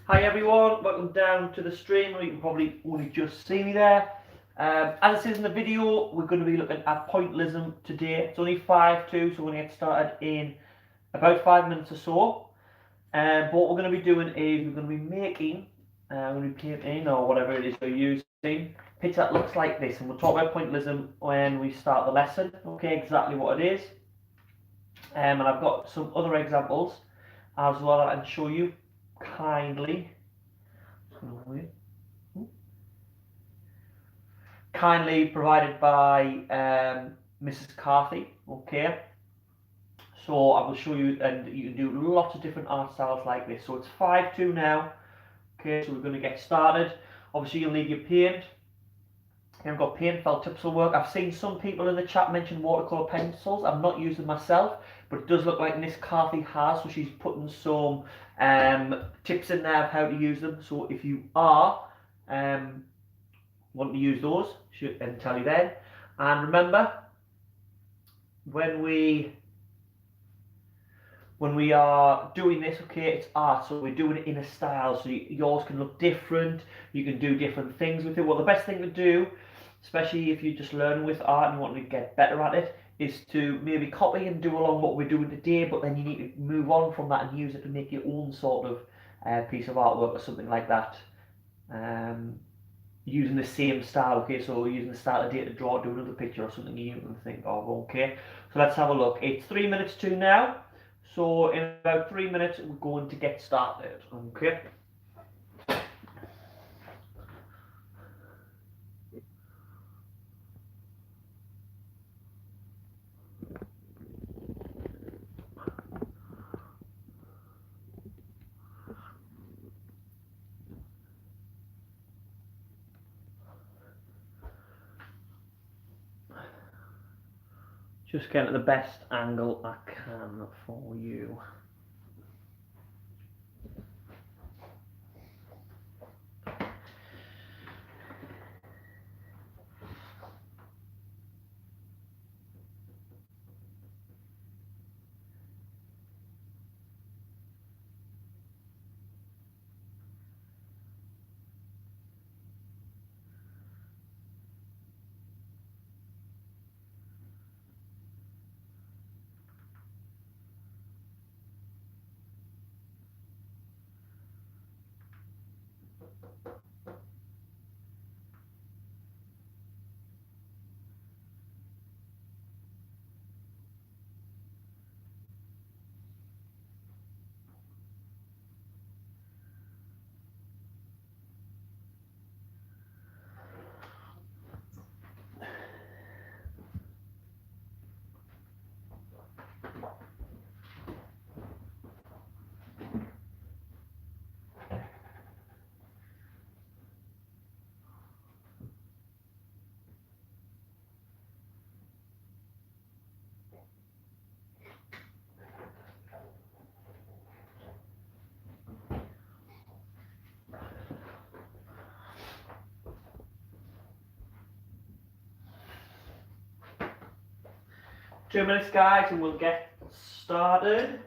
Hi everyone, welcome down to the stream. You can probably only just see me there. As it says in the video, we're going to be looking at Pointillism today. It's only 5:02, so we're going to get started in about 5 minutes or so. But what we're going to be doing is we're going to be making, we're going to be painting or whatever it is we're using, a picture that looks like this. And we'll talk about Pointillism when we start the lesson, okay, exactly what it is. And I've got some other examples as well that I can show you kindly provided by Mrs. Carthy. Okay, so I will show you, and you can do lots of different art styles like this. So it's 5:02 now. Okay, so we're going to get started. Obviously you'll need your paint. I've got paint, felt tips will work. I've seen some people in the chat mention watercolour pencils. I'm not using myself, but it does look like Miss Carthy has, so she's putting some tips in there of how to use them. So if you are want to use those, she'll tell you then. And remember, when we are doing this, okay, it's art, so we're doing it in a style, so yours can look different, you can do different things with it. Well, the best thing to do, especially if you're just learning with art and you want to get better at it, is to maybe copy and do along what we're doing today, but then you need to move on from that and use it to make your own sort of piece of artwork or something like that. Using the same style, okay, so using the style today to draw, do another picture or something you can think of, okay. So let's have a look. It's 3 minutes to now. So in about 3 minutes, we're going to get started, okay? Just getting the best angle I can for you. Two minutes, guys, and we'll get started.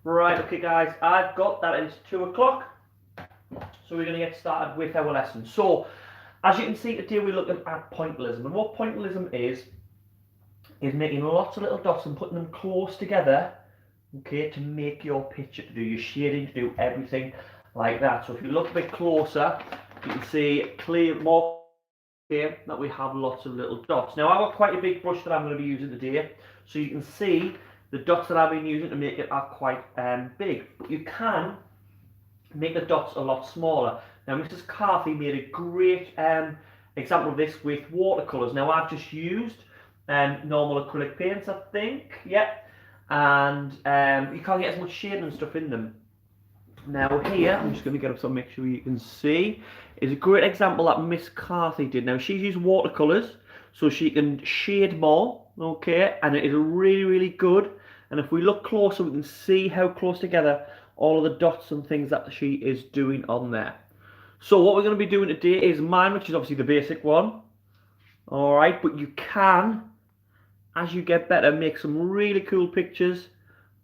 Right, okay guys, I've got that. It's 2 o'clock, so we're going to get started with our lesson. So, as you can see today, we're looking at Pointillism, and what Pointillism is making lots of little dots and putting them close together, okay, to make your picture, to do your shading, to do everything like that. So if you look a bit closer, you can see more clear that we have lots of little dots. Now I've got quite a big brush that I'm going to be using today, so you can see the dots that I've been using to make it are quite big. But you can make the dots a lot smaller. Now Mrs. Carthy made a great example of this with watercolours. Now I've just used normal acrylic paints, I think, yep, and you can't get as much shading and stuff in them. Now here, I'm just going to get up so make sure you can see, is a great example that Miss Carthy did. Now she's used watercolours so she can shade more, okay, and it is really good. And if we look closer, we can see how close together all of the dots and things that she is doing on there. So what we're going to be doing today is mine, which is obviously the basic one. Alright, but you can, as you get better, make some really cool pictures.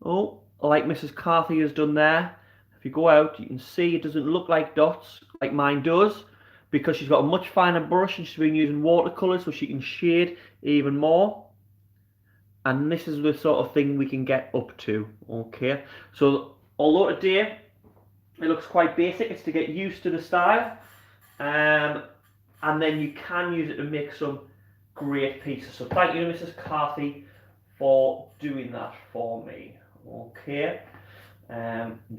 Oh, like Mrs. Carthy has done there. If you go out, you can see it doesn't look like dots like mine does, because she's got a much finer brush and she's been using watercolours so she can shade even more. And this is the sort of thing we can get up to, okay? So although today it looks quite basic, it's to get used to the style, and then you can use it to make some great pieces. So thank you to Mrs. Carthy for doing that for me, okay?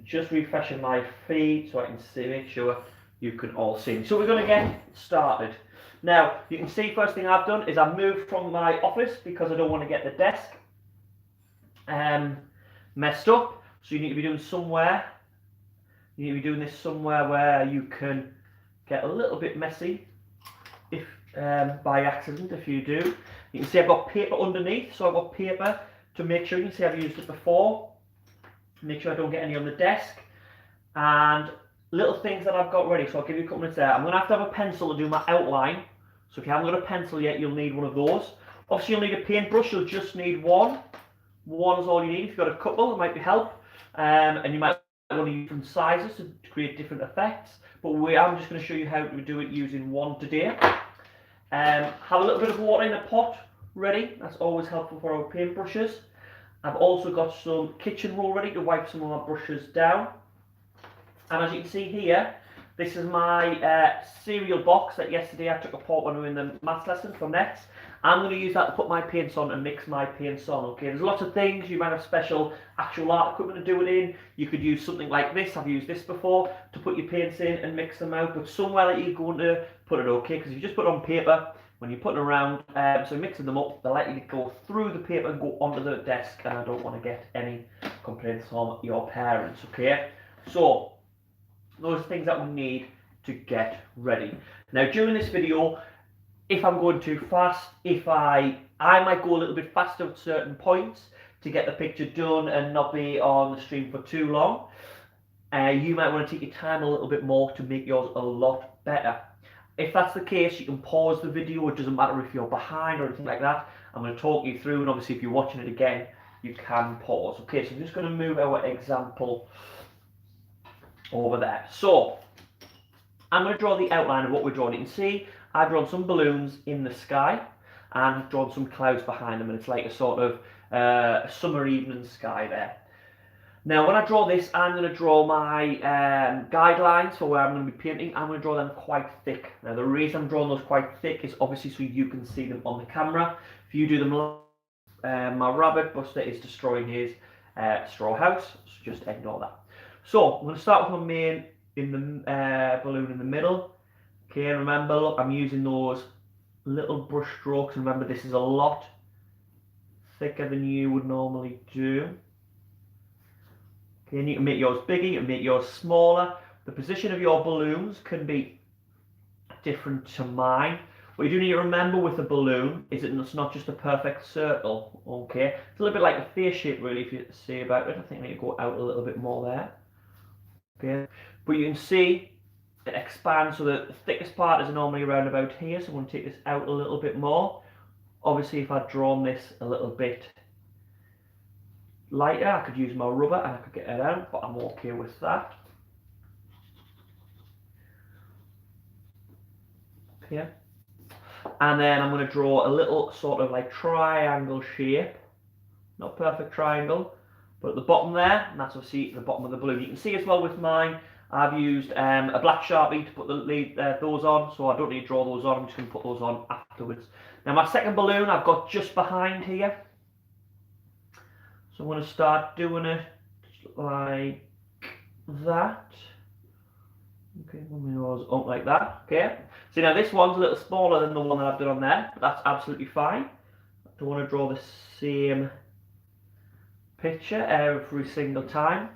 Just refreshing my feed so I can see, make sure you can all see. So we're going to get started. Now, you can see first thing I've done is I've moved from my office because I don't want to get the desk messed up. So you need to be doing somewhere. You need to be doing this somewhere where you can get a little bit messy, if by accident, if you do. You can see I've got paper underneath, so I've got paper to make sure, you can see I've used it before. Make sure I don't get any on the desk. And little things that I've got ready, so I'll give you a couple minutes there. I'm going to have a pencil to do my outline. So if you haven't got a pencil yet, you'll need one of those. Obviously, you'll need a paintbrush. You'll just need one. One is all you need. If you've got a couple, it might be help. And you might want to use different sizes to create different effects. But I'm just going to show you how to do it using one today. Have a little bit of water in a pot ready. That's always helpful for our paintbrushes. I've also got some kitchen roll ready to wipe some of my brushes down. And as you can see here, this is my cereal box that yesterday I took apart when we were in the maths lesson for nets. I'm going to use that to put my paints on and mix my paints on, okay? There's lots of things. You might have special actual art equipment to do it in. You could use something like this. I've used this before to put your paints in and mix them out. But somewhere that you're going to put it, okay? Because if you just put it on paper, when you're putting around, so mixing them up, they're likely to go through the paper and go onto the desk, and I don't want to get any complaints from your parents, okay? So, those are things that we need to get ready. Now, during this video, if I'm going too fast, I might go a little bit faster at certain points to get the picture done and not be on the stream for too long. You might want to take your time a little bit more to make yours a lot better. If that's the case, you can pause the video. It doesn't matter if you're behind or anything like that. I'm going to talk you through, and obviously if you're watching it again, you can pause. Okay, so I'm just going to move our example over there. So, I'm going to draw the outline of what we're drawing. You can see I've drawn some balloons in the sky, and I've drawn some clouds behind them, and it's like a sort of summer evening sky there. Now, when I draw this, I'm going to draw my guidelines for where I'm going to be painting. I'm going to draw them quite thick. Now, the reason I'm drawing those quite thick is obviously so you can see them on the camera. If you do them, my rabbit Buster is destroying his straw house, so just ignore that. So, I'm going to start with my main balloon in the middle. Okay, remember, look, I'm using those little brush strokes. Remember, this is a lot thicker than you would normally do. And you can make yours bigger, you can make yours smaller. The position of your balloons can be different to mine. What you do need to remember with a balloon is that it's not just a perfect circle, okay? It's a little bit like a face shape, really, if you see about it. I think I need to go out a little bit more there. Okay, but you can see it expands, so the thickest part is normally around about here, so I'm going to take this out a little bit more. Obviously, if I'd drawn this a little bit lighter, I could use my rubber and I could get it out, but I'm okay with that. Okay, and then I'm going to draw a little sort of like triangle shape, not perfect triangle, but at the bottom there, and that's obviously the bottom of the balloon. You can see as well with mine, I've used a black Sharpie to put those on, so I don't need to draw those on, I'm just going to put those on afterwards. Now my second balloon I've got just behind here, so I'm going to start doing it like that. Okay, move those up like that, okay. So now this one's a little smaller than the one that I've done on there, but that's absolutely fine. I don't want to draw the same picture every single time.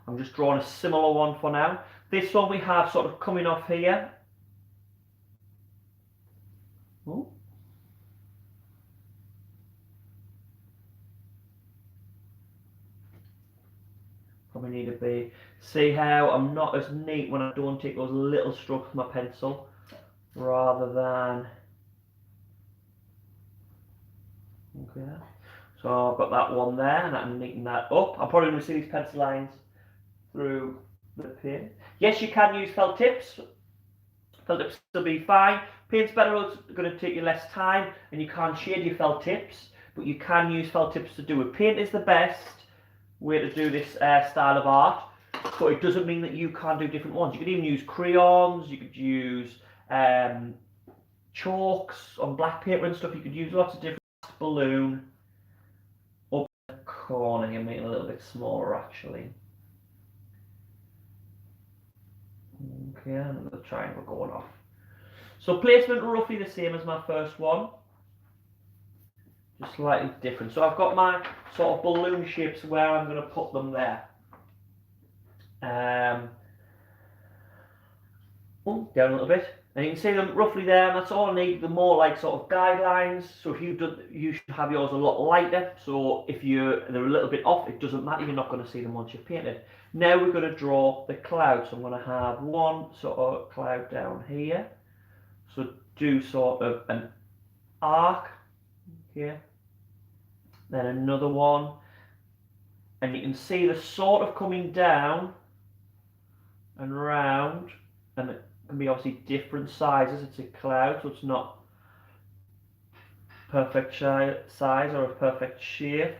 I'm just drawing a similar one for now. This one we have sort of coming off here. Ooh. Probably need to be, see how I'm not as neat when I don't take those little strokes with my pencil, rather than, okay. So I've got that one there, and I'm neatening that up. I'm probably going to see these pencil lines through the paint. Yes, you can use felt tips. Felt tips will be fine. Paint's better, it's going to take you less time, and you can't shade your felt tips, but you can use felt tips to do it. Paint is the best way to do this style of art, but it doesn't mean that you can't do different ones. You could even use crayons, you could use chalks on black paper and stuff. You could use lots of different balloon up the corner here, make it a little bit smaller actually. Okay, and the triangle going off. So placement roughly the same as my first one, just slightly different. So I've got my sort of balloon shapes where I'm going to put them there. Down a little bit, and you can see them roughly there, and that's all I need. The more like sort of guidelines. So if you've done, you should have yours a lot lighter, so if they're a little bit off, it doesn't matter, you're not going to see them once you've painted. Now we're going to draw the cloud. So I'm going to have one sort of cloud down here, so do sort of an arc here, then another one, and you can see the sort of coming down and round, and it can be obviously different sizes. It's a cloud, so it's not perfect size or a perfect shape.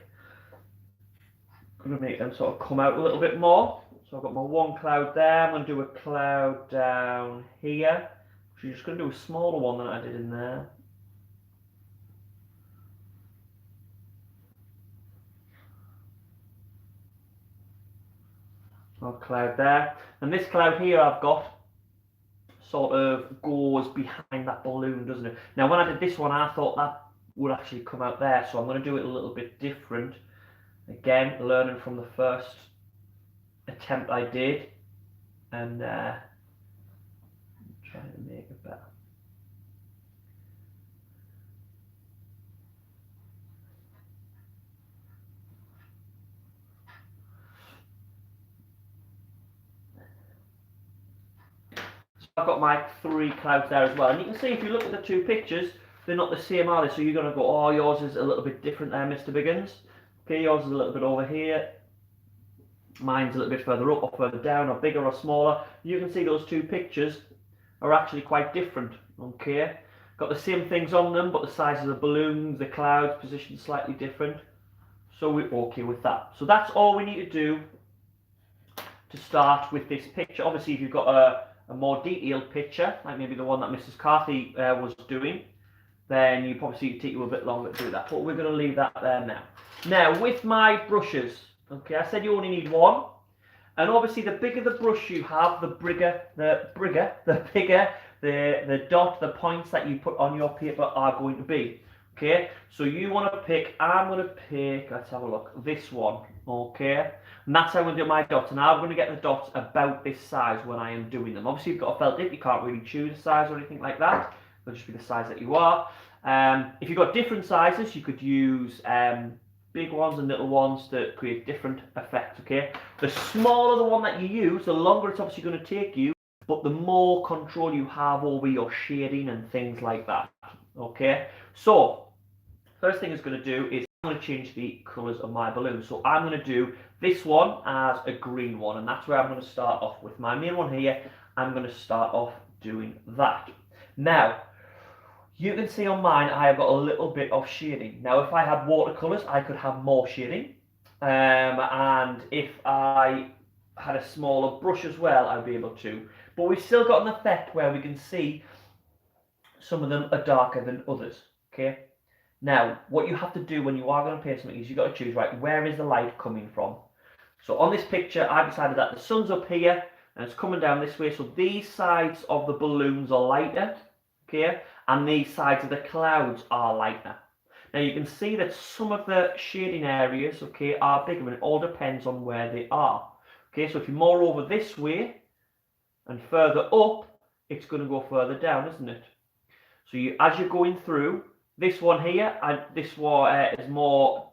I'm going to make them sort of come out a little bit more. So I've got my one cloud there. I'm going to do a cloud down here. So you're just going to do a smaller one than I did in there. So a cloud there. And this cloud here I've got sort of goes behind that balloon, doesn't it? Now when I did this one, I thought that would actually come out there, so I'm going to do it a little bit different. Again, learning from the first attempt I did, and trying to make it better. So I've got my 3 clouds there as well, and you can see if you look at the 2 pictures, they're not the same, are they? So you're going to go, oh, yours is a little bit different there, Mr. Biggins. Okay, yours is a little bit over here. Mine's a little bit further up or further down, or bigger or smaller. You can see those 2 pictures are actually quite different. Okay, got the same things on them, but the size of the balloons, the clouds, positioned slightly different. So we're okay with that. So that's all we need to do to start with this picture. Obviously, if you've got a more detailed picture, like maybe the one that Mrs. Carthy was doing, then you probably see it take you a bit longer to do that. But we're going to leave that there now. Now, with my brushes, okay, I said you only need one, and obviously the bigger the brush you have, the bigger the dot, the points that you put on your paper are going to be. Okay, so you want to pick, I'm going to pick, let's have a look, this one, okay, and that's how I'm going to do my dots, and I'm going to get the dots about this size when I am doing them. Obviously, you've got a felt tip, you can't really choose a size or anything like that, it'll just be the size that you are. If you've got different sizes, you could use big ones and little ones to create different effects, okay? The smaller the one that you use, the longer it's obviously going to take you, but the more control you have over your shading and things like that, okay? So, first thing it's going to do is I'm going to change the colours of my balloon. So I'm going to do this one as a green one, and that's where I'm going to start off with my main one here. I'm going to start off doing that. Now, you can see on mine I have got a little bit of shading. Now if I had watercolours I could have more shading, and if I had a smaller brush as well, I'd be able to. But we've still got an effect where we can see some of them are darker than others. Okay. Now, what you have to do when you are going to paint something is you've got to choose, right, where is the light coming from? So on this picture, I decided that the sun's up here and it's coming down this way. So these sides of the balloons are lighter, okay, and these sides of the clouds are lighter. Now you can see that some of the shading areas, okay, are bigger, and it all depends on where they are. Okay, so if you're more over this way and further up, it's going to go further down, isn't it? So as you're going through, this one here, and this one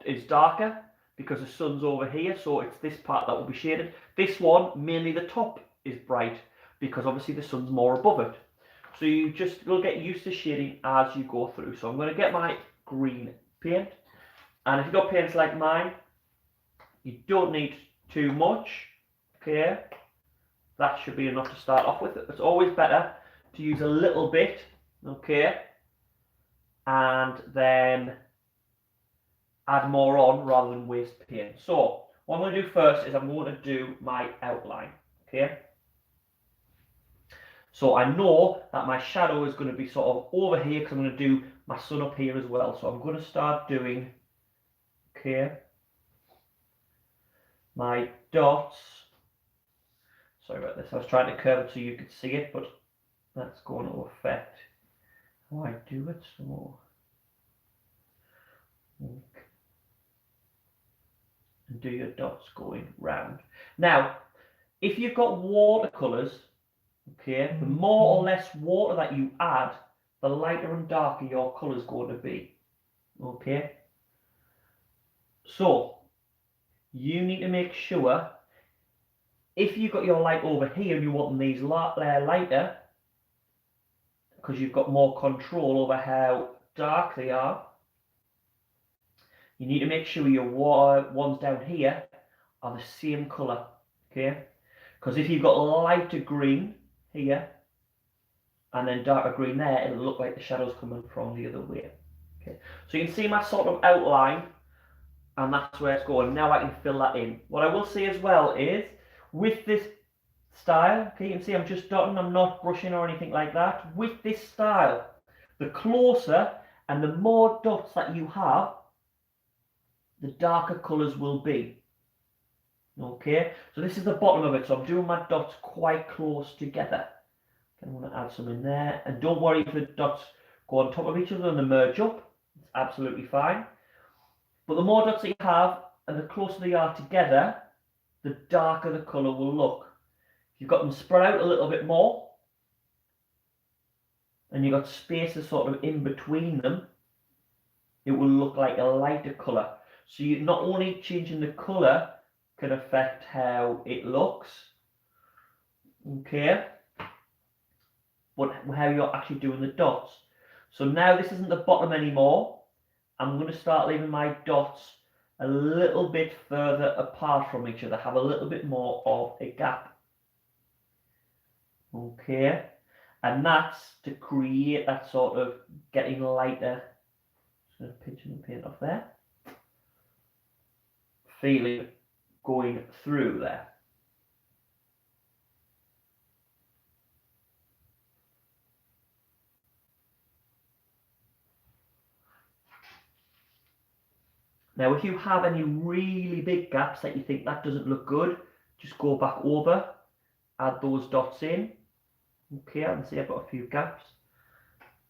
is darker because the sun's over here, so it's this part that will be shaded. This one, mainly the top, is bright because obviously the sun's more above it. So you'll get used to shading as you go through. So I'm going to get my green paint, and if you've got paints like mine, you don't need too much. Okay, that should be enough to start off with. It's always better to use a little bit, okay, and then add more on rather than waste paint. So what I'm going to do first is I'm going to do my outline. Okay, so I know that my shadow is going to be sort of over here because I'm going to do my sun up here as well. So I'm going to start doing, okay, my dots. Sorry about this, I was trying to curve it so you could see it, but that's going to affect how I do it. So and do your dots going round. Now, if you've got watercolours, okay, the more or less water that you add, the lighter and darker your colour is going to be. Okay, so you need to make sure, if you've got your light over here and you want these lighter, because you've got more control over how dark they are, you need to make sure your ones down here are the same colour, okay? Because if you've got lighter green here and then darker green there, it'll look like the shadow's coming from the other way. Okay, so you can see my sort of outline, and that's where it's going. Now I can fill that in. What I will say as well is, with this style, okay, you can see I'm just dotting, I'm not brushing or anything like that. With this style, the closer and the more dots that you have, the darker colours will be. Okay, so this is the bottom of it, so I'm doing my dots quite close together. I'm going to add some in there, and don't worry if the dots go on top of each other and they merge up, it's absolutely fine. But the more dots that you have and the closer they are together, the darker the colour will look. If you've got them spread out a little bit more and you've got spaces sort of in between them, it will look like a lighter colour. So you're not only changing the colour can affect how it looks, okay, but how you're actually doing the dots. So now this isn't the bottom anymore. I'm going to start leaving my dots a little bit further apart from each other, have a little bit more of a gap. Okay, and that's to create that sort of getting lighter. Just going to pinch and paint off there. Feeling going through there. Now, if you have any really big gaps that you think that doesn't look good, just go back over, add those dots in. Okay, I can see I've got a few gaps,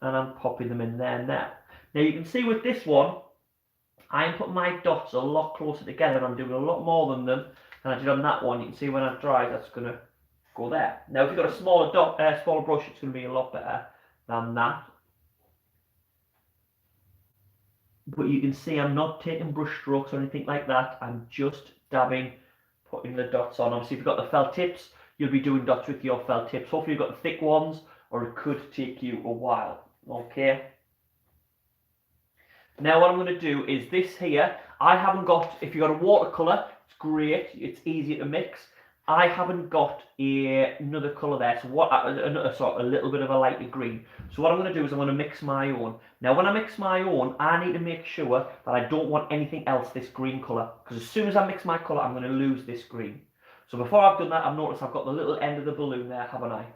and I'm popping them in there now. Now you can see with this one, I'm putting my dots a lot closer together. I'm doing a lot more than them than I did on that one. You can see when I dry, that's going to go there. Now, if you've got a smaller brush, it's going to be a lot better than that. But you can see I'm not taking brush strokes or anything like that. I'm just dabbing, putting the dots on. Obviously, if you've got the felt tips, you'll be doing dots with your felt tips. Hopefully you've got the thick ones, or it could take you a while. Okay. Now what I'm going to do is this here. I haven't got, if you've got a watercolour, it's great. It's easy to mix. I haven't got another colour there, so a little bit of a lighter green. So what I'm going to do is I'm going to mix my own. Now when I mix my own, I need to make sure that I don't want anything else this green colour, because as soon as I mix my colour, I'm going to lose this green. So before I've done that, I've noticed I've got the little end of the balloon there, haven't I?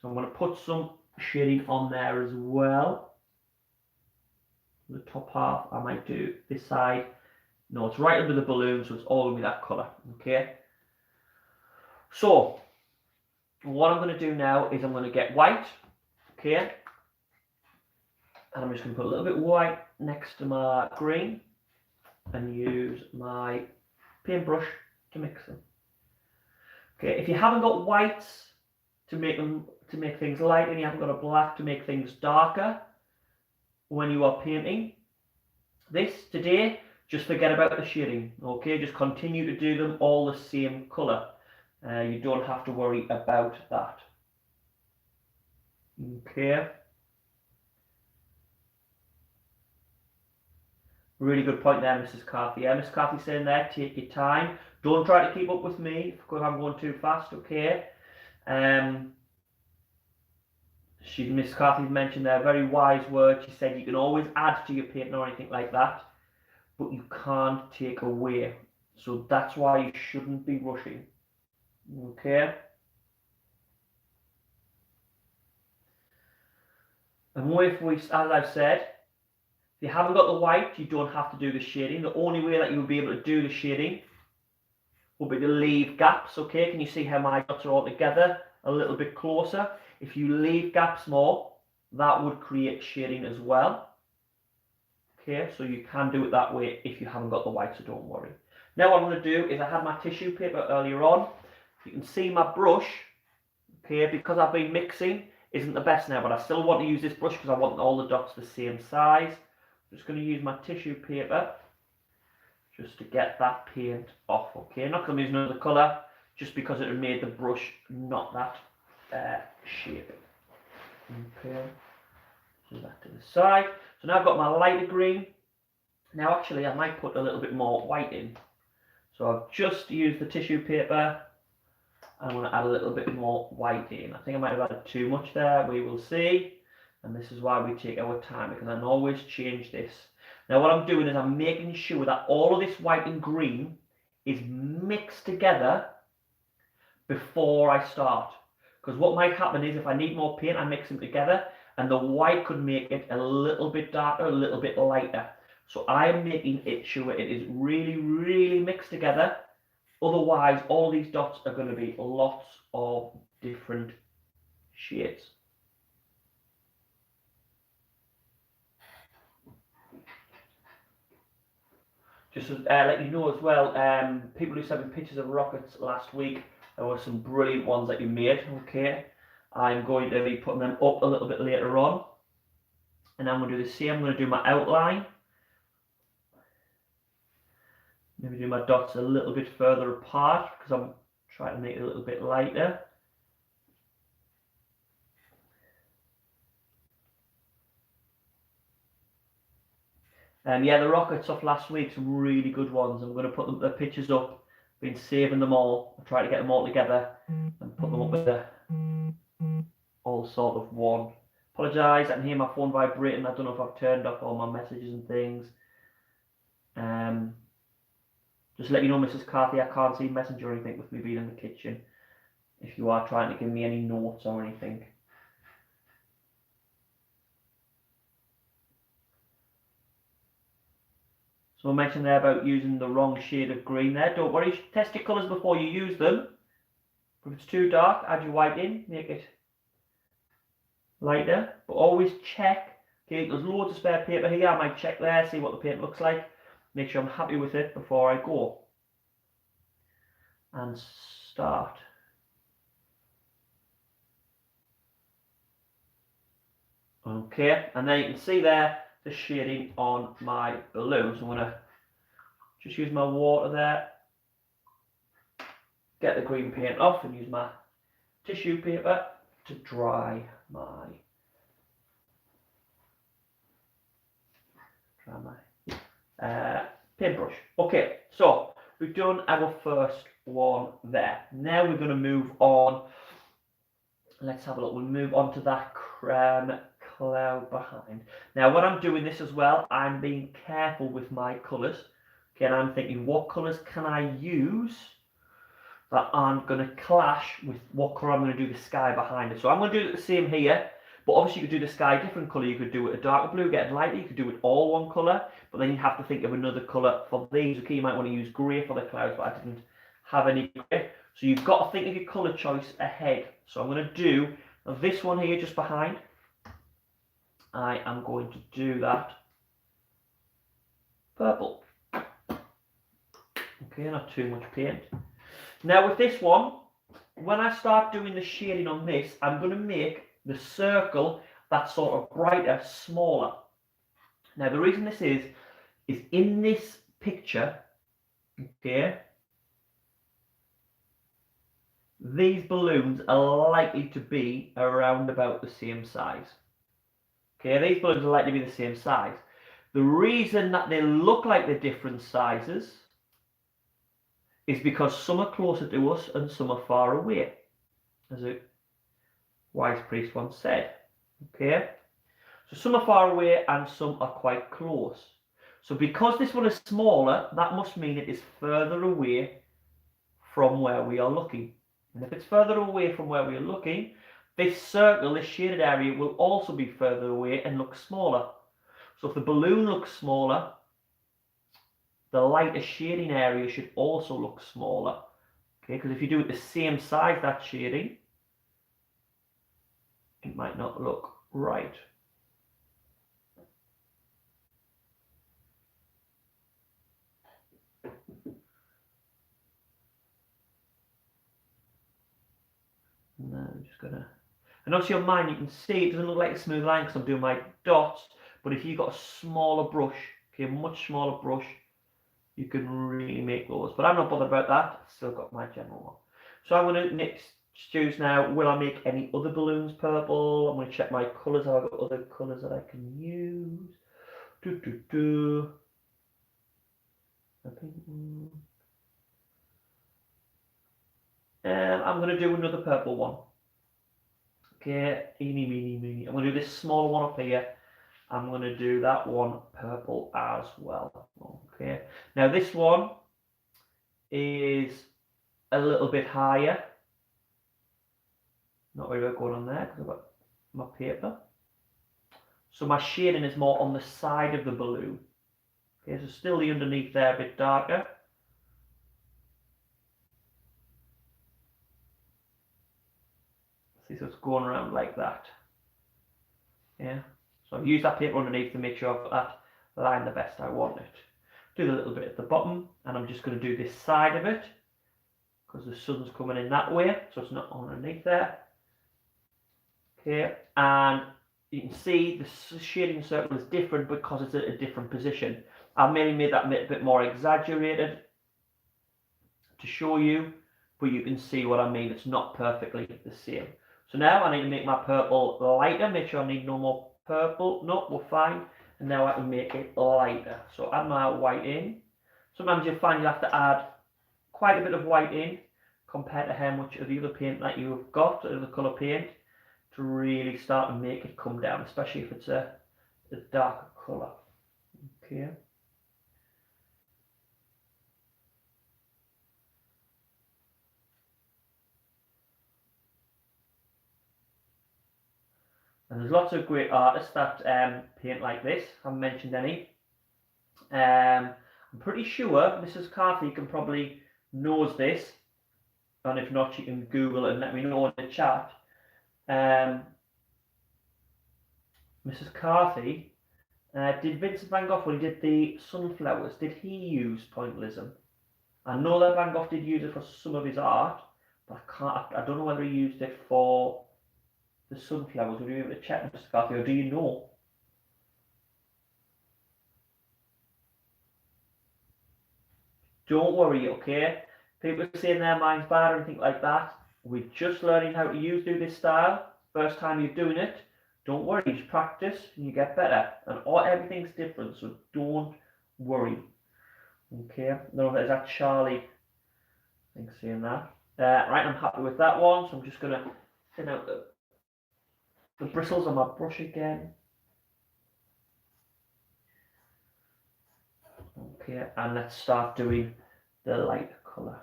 So I'm going to put some shading on there as well. The top half, I might do this side. No, it's right under the balloon, so it's all going to be that colour, okay? So, what I'm going to do now is I'm going to get white, okay? And I'm just going to put a little bit of white next to my green and use my paintbrush to mix them. Okay, if you haven't got whites to make things light, and you haven't got a black to make things darker when you are painting this today, just forget about the shading. Okay, just continue to do them all the same colour. You don't have to worry about that. Okay. Really good point there, Mrs. Carthy. Yeah, Miss Carthy saying there, take your time. Don't try to keep up with me because I'm going too fast, okay? Miss Carthy mentioned there, very wise word. She said you can always add to your painting or anything like that, but you can't take away. So that's why you shouldn't be rushing, okay? And as I've said, if you haven't got the white, you don't have to do the shading. The only way that you'll be able to do the shading will be to leave gaps, okay? Can you see how my dots are all together a little bit closer? If you leave gaps more, that would create shading as well. Okay, so you can do it that way if you haven't got the white, so don't worry. Now what I'm going to do is I had my tissue paper earlier on. You can see my brush, okay, because I've been mixing, isn't the best now, but I still want to use this brush because I want all the dots the same size. I'm just going to use my tissue paper just to get that paint off, okay? Not going to use another colour, just because it had made the brush not that shape. Okay, so that to the side. So now I've got my lighter green. Now actually I might put a little bit more white in. So I've just used the tissue paper. I'm going to add a little bit more white in. I think I might have added too much there, we will see. And this is why we take our time, because I can always change this. Now what I'm doing is I'm making sure that all of this white and green is mixed together before I start. Because what might happen is if I need more paint, I mix them together and the white could make it a little bit darker, a little bit lighter. So I am making it sure it is really, really mixed together. Otherwise, all these dots are going to be lots of different shades. Just to let you know as well, people who sent me pictures of rockets last week, there were some brilliant ones that you made, okay? I'm going to be putting them up a little bit later on. And I'm going to do the same. I'm going to do my outline. Maybe do my dots a little bit further apart because I'm trying to make it a little bit lighter. Yeah, the rockets off last week, some really good ones. I'm going to put the pictures up. Been saving them all. I'll try to get them all together and put them up with the all sort of one. Apologise, I can hear my phone vibrating. I don't know if I've turned off all my messages and things. Just let you know, Mrs. Carthy, I can't see Messenger or anything with me being in the kitchen. If you are trying to give me any notes or anything. So I mentioned there about using the wrong shade of green there. Don't worry, test your colours before you use them. If it's too dark, add your white in, make it lighter. But always check. Okay, there's loads of spare paper here. I might check there, see what the paint looks like. Make sure I'm happy with it before I go. And start. Okay, and then you can see there the shading on my balloon. So I'm going to just use my water there, get the green paint off and use my tissue paper to dry my paintbrush. Okay, so we've done our first one there. Now we're going to move on. Let's have a look. We'll move on to that cloud behind. Now when I'm doing this as well, I'm being careful with my colours. Okay, and I'm thinking what colours can I use that aren't going to clash with what colour I'm going to do the sky behind it. So I'm going to do the same here, but obviously you could do the sky a different colour. You could do it a darker blue, get it lighter. You could do it all one colour, but then you have to think of another colour for these. Okay, you might want to use grey for the clouds, but I didn't have any grey. So you've got to think of your colour choice ahead. So I'm going to do this one here just behind. I am going to do that purple. Okay, not too much paint. Now with this one, when I start doing the shading on this, I'm going to make the circle that's sort of brighter, smaller. Now the reason this is in this picture, okay, these balloons are likely to be around about the same size. Okay, these balloons are likely to be the same size. The reason that they look like they're different sizes is because some are closer to us and some are far away, as a wise priest once said. Okay, so some are far away and some are quite close. So because this one is smaller, that must mean it is further away from where we are looking. And if it's further away from where we are looking, this circle, this shaded area, will also be further away and look smaller. So if the balloon looks smaller, the lighter shading area should also look smaller. Okay, because if you do it the same size, that shading, it might not look right. And then I'm just gonna, and obviously on mine you can see it doesn't look like a smooth line because I'm doing my dots, but if you've got a smaller brush, okay, a much smaller brush, you can really make those. But I'm not bothered about that, I've still got my general one. So I'm going to choose now, will I make any other balloons purple? I'm going to check my colours, have I got other colours that I can use? I'm going to do another purple one. Okay, eeny, meeny, meeny. I'm going to do this smaller one up here. I'm going to do that one purple as well. Okay, now this one is a little bit higher. Not really going on there because I've got my paper. So my shading is more on the side of the balloon. Okay, so still the underneath there a bit darker. See, so it's going around like that. Yeah. So I've used that paper underneath to make sure I've got that line the best I want it. Do a little bit at the bottom, and I'm just going to do this side of it because the sun's coming in that way, so it's not underneath there. Okay, and you can see the shading circle is different because it's at a different position. I've maybe made that a bit more exaggerated to show you, but you can see what I mean. It's not perfectly the same. So now I need to make my purple lighter. Make sure I need no more purple. No, we're fine. And now I can make it lighter. So add my white in. Sometimes you'll find you have to add quite a bit of white in compared to how much of the other paint that you've got, the colour paint, to really start to make it come down, especially if it's a darker colour. Okay. And there's lots of great artists that paint like this. I haven't mentioned any. I'm pretty sure Mrs. Carthy can probably knows this, and if not, she can Google it and let me know in the chat. Mrs. Carthy, did Vincent van Gogh, when he did the sunflowers, did he use Pointillism? I know that Van Gogh did use it for some of his art, but I don't know whether he used it for the sunflowers. Would you be able to check, Mr. Carthy, or do you know? Don't worry, okay? People say in their minds bad or anything like that. We're just learning how to do this style. First time you're doing it. Don't worry, just practice and you get better. And everything's different, so don't worry. Okay, no, there's that Charlie thing saying that. Right, I'm happy with that one, so I'm just going to thin out the bristles on my brush again. Okay, and let's start doing the light colour.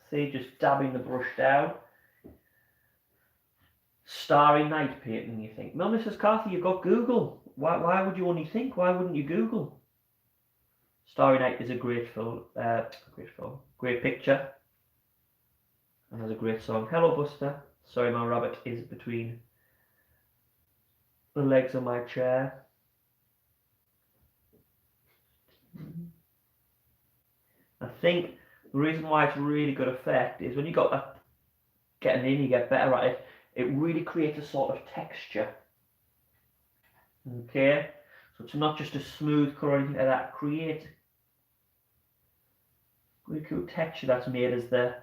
See, just dabbing the brush down. Starry Night painting, you think. No, Mrs. Carthy, you've got Google. Why would you only think? Why wouldn't you Google? Starry Night is a great film, great picture. And there's a great song. Hello, Buster. Sorry, my rabbit is between the legs of my chair. I think the reason why it's really good effect is when you got that getting in, you get better at it. It really creates a sort of texture. Okay, so it's not just a smooth colour or anything like that. Create really cool texture that's made as the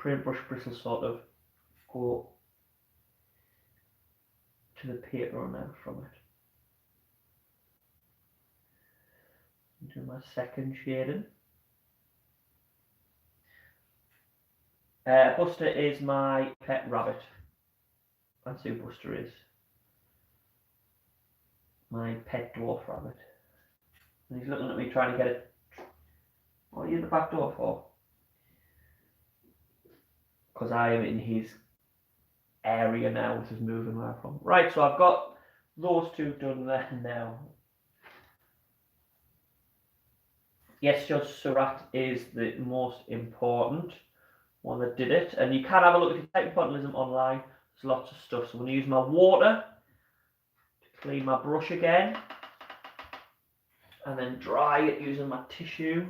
paintbrush bristles sort of go to the paper on out from it. Do my second shading. Buster is my pet rabbit. That's who Buster is. My pet dwarf rabbit. And he's looking at me trying to get it. What are you in the back door for? Because I am in his area now, which is moving where I'm from. Right, so I've got those two done there now. Yes, Judge Surratt is the most important one that did it. And you can have a look if you type Pointillism online. There's lots of stuff. So I'm going to use my water to clean my brush again. And then dry it using my tissue.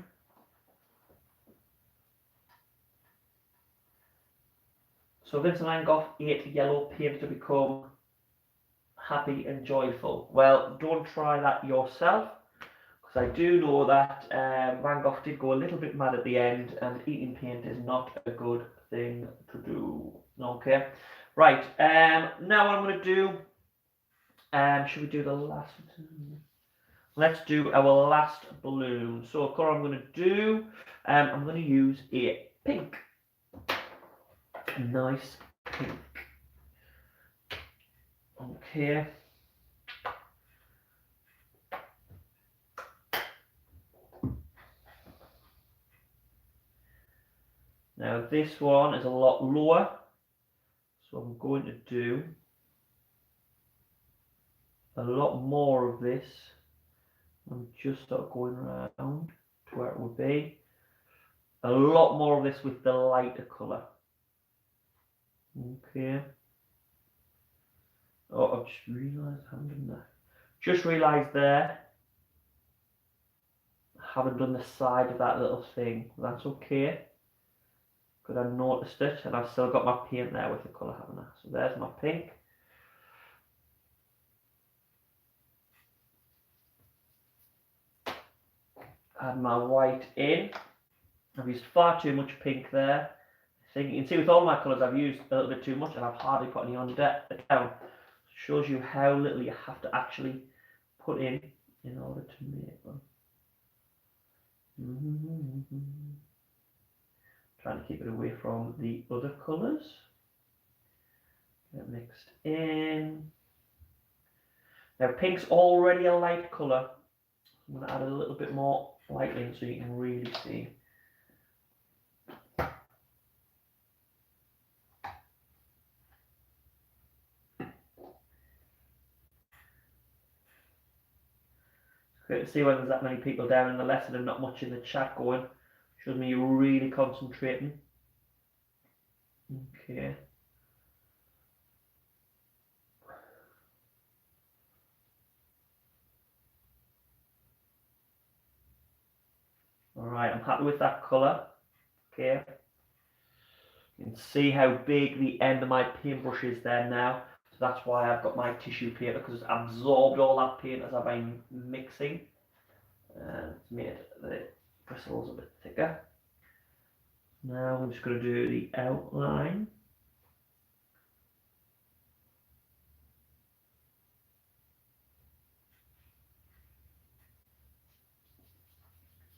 So Vincent van Gogh ate yellow paint to become happy and joyful. Well, don't try that yourself. Because I do know that Van Gogh did go a little bit mad at the end, and eating paint is not a good thing to do. Okay, right. Now what I'm going to do, should we do the last one? Let's do our last balloon. So the colour I'm going to do, I'm going to use a pink. A nice pink. Okay. Now this one is a lot lower, so I'm going to do a lot more of this. I'm just start going around to where it would be. A lot more of this with the lighter colour. Okay. Oh, I've just realised I haven't done that. Just realised there, I haven't done the side of that little thing. That's okay. Because I noticed it, and I've still got my paint there with the colour, haven't I? So there's my pink. Add my white in. I've used far too much pink there. I think you can see with all my colours I've used a little bit too much, and I've hardly put any on down. Shows you how little you have to actually put in order to make them. Trying to keep it away from the other colours. Get mixed in. Now pink's already a light colour. I'm going to add a little bit more lightly in so you can really see. Great to see when there's that many people down in the lesson and not much in the chat going. Shows me you're really concentrating. Okay. Alright, I'm happy with that colour. Okay. You can see how big the end of my paintbrush is there now. So that's why I've got my tissue paper, because it's absorbed all that paint as I've been mixing. It's made the bristles a bit thicker. Now I'm just going to do the outline.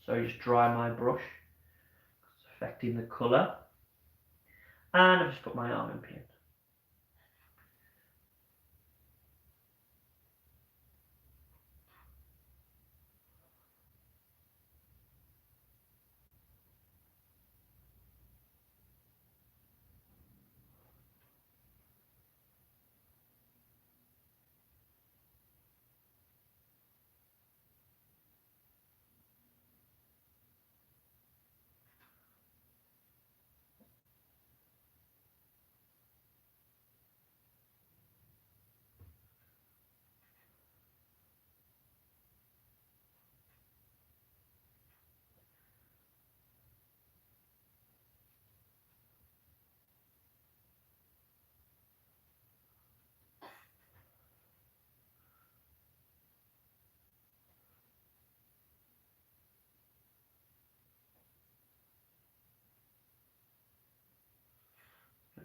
So I just dry my brush. It's affecting the colour. And I've just put my arm in paint.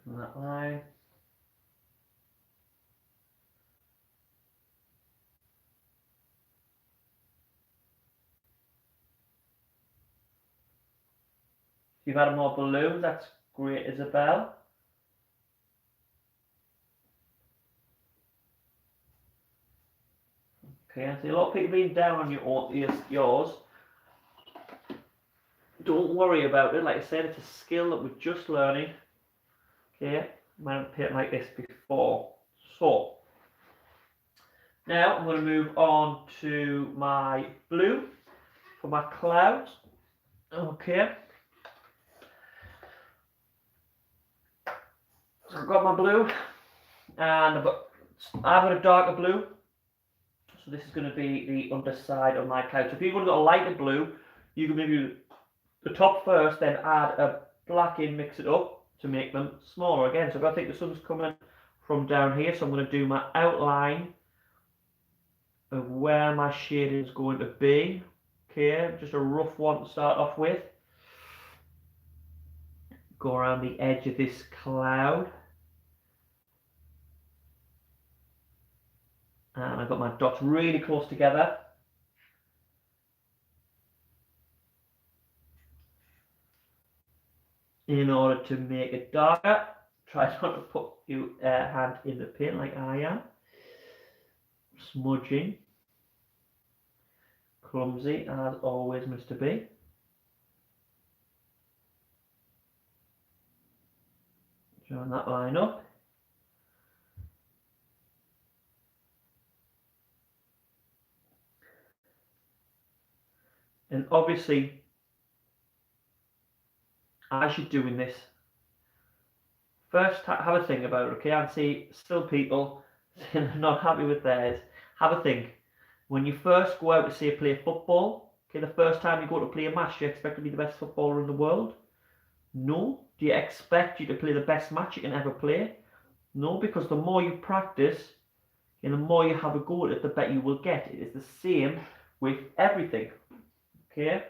from that line. If you've added more balloons, that's great, Isabel. Okay, I see a lot of people being down on yours. Don't worry about it. Like I said, it's a skill that we're just learning. Okay, I might have painted like this before. So now I'm going to move on to my blue for my clouds. Okay. So I've got my blue, and I've got a darker blue. So this is going to be the underside of my cloud. So if you've got a lighter blue, you can maybe the top first, then add a black in, mix it up to make them smaller again. So if I think the sun's coming from down here, so I'm going to do my outline of where my shading is going to be. Okay, just a rough one to start off with. Go around the edge of this cloud. And I've got my dots really close together. In order to make it darker, try not to put your hand in the paint like I am. Smudging. Clumsy as always, Mr. B. Join that line up. And obviously, as you're doing this, first have a think about it, okay? I see still people not happy with theirs. Have a think. When you first go out to say play football, okay, the first time you go to play a match, do you expect to be the best footballer in the world? No. Do you expect you to play the best match you can ever play? No, because the more you practice and the more you have a go at it, the better you will get. It is the same with everything. Okay?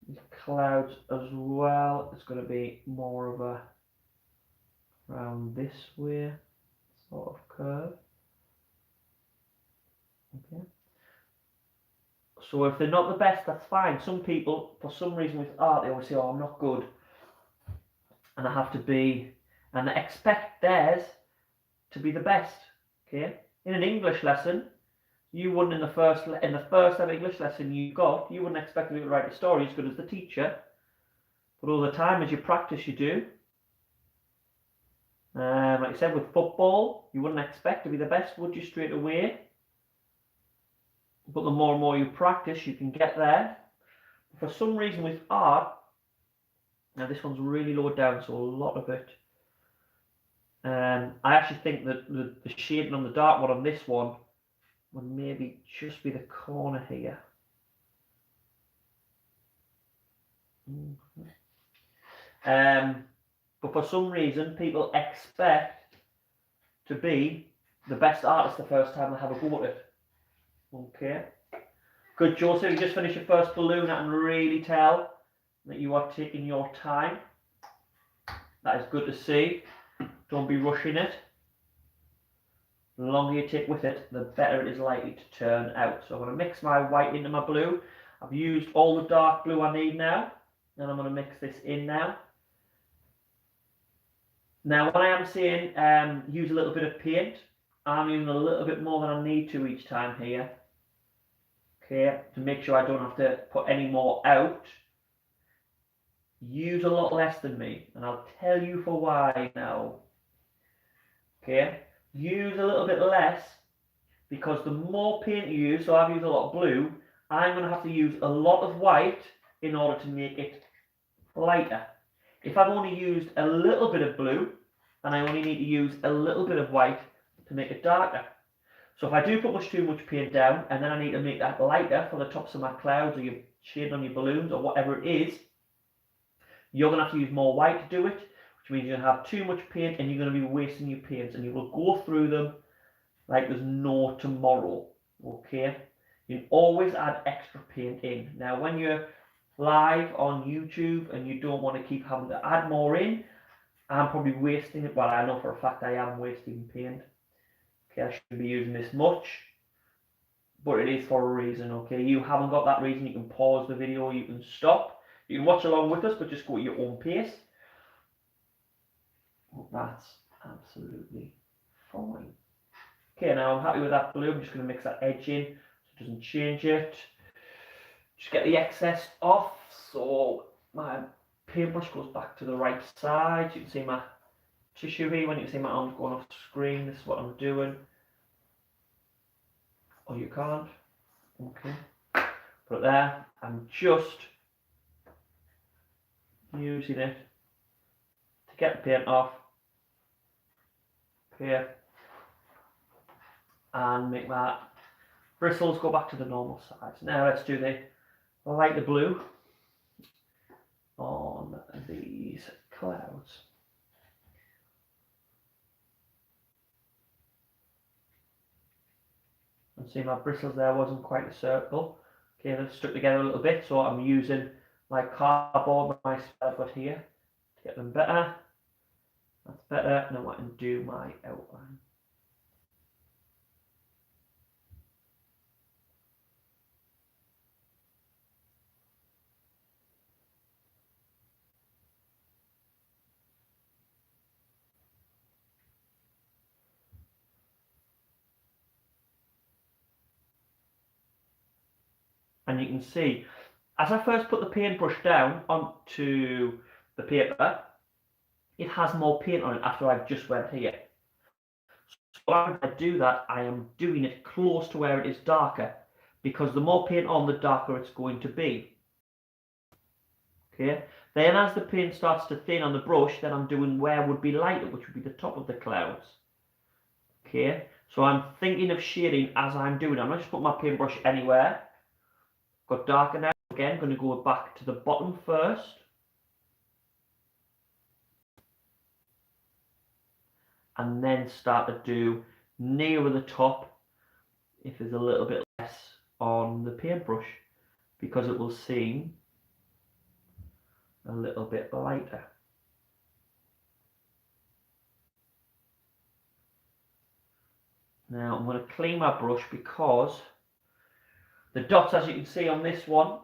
The clouds as well. It's going to be more of a round this way sort of curve. Okay. So if they're not the best, that's fine. Some people, for some reason with art, they always say, oh, I'm not good. And I have to be, and they expect theirs to be the best. Okay. In an English lesson, you wouldn't in the first ever English lesson you got, you wouldn't expect to write a story as good as the teacher. But all the time as you practice, you do. Like I said, with football, you wouldn't expect to be the best, would you, straight away? But the more and more you practice, you can get there. For some reason with art, now this one's really low down, so a lot of it. I actually think that the shading on the dark one on this one would maybe just be the corner here. But for some reason, people expect to be the best artist the first time they have a go at it. Okay. Good, Joseph. You just finished your first balloon. I can really tell that you are taking your time. That is good to see. Don't be rushing it. The longer you take with it, the better it is likely to turn out. So I'm going to mix my white into my blue. I've used all the dark blue I need now. And I'm going to mix this in now. Now, when I am saying use a little bit of paint, I'm using a little bit more than I need to each time here. Okay, to make sure I don't have to put any more out. Use a lot less than me, and I'll tell you for why now. Okay, use a little bit less because the more paint you use, so I've used a lot of blue, I'm going to have to use a lot of white in order to make it lighter. If I've only used a little bit of blue, then I only need to use a little bit of white to make it darker. So if I do put too much paint down, and then I need to make that lighter for the tops of my clouds, or your shade on your balloons, or whatever it is, you're going to have to use more white to do it, which means you're going to have too much paint, and you're going to be wasting your paints, and you will go through them like there's no tomorrow. Okay? You can always add extra paint in. Now, when you're live on YouTube and you don't want to keep having to add more in, I'm probably wasting it. Well, I know for a fact I am wasting paint. Okay, I shouldn't be using this much, but it is for a reason. Okay, you haven't got that reason, you can pause the video, you can stop, you can watch along with us, but just go at your own pace. That's absolutely fine. Okay, now I'm happy with that blue. I'm just going to mix that edge in so it doesn't change it. Just get the excess off so my paintbrush goes back to the right side. You can see my tissue here. When you can see my arms going off the screen, this is what I'm doing. Or you can't. Okay. Put it there. I'm just using it to get the paint off here and make my bristles go back to the normal size. Now let's do the lighter blue on these clouds. And see my bristles there wasn't quite a circle. Okay, they've stuck together a little bit, so I'm using my cardboard, my I've got here to get them better. That's better. Now I can do my outline. And you can see, as I first put the paintbrush down onto the paper, it has more paint on it after I've just went here. So when I do that, I am doing it close to where it is darker, because the more paint on, the darker it's going to be. Okay, then as the paint starts to thin on the brush, then I'm doing where would be lighter, which would be the top of the clouds. Okay, so I'm thinking of shading as I'm doing it. I'm not just putting my paintbrush anywhere. Got darker now. Again, going to go back to the bottom first. And then start to do nearer the top if there's a little bit less on the paintbrush, because it will seem a little bit lighter. Now I'm going to clean my brush because the dots, as you can see on this one,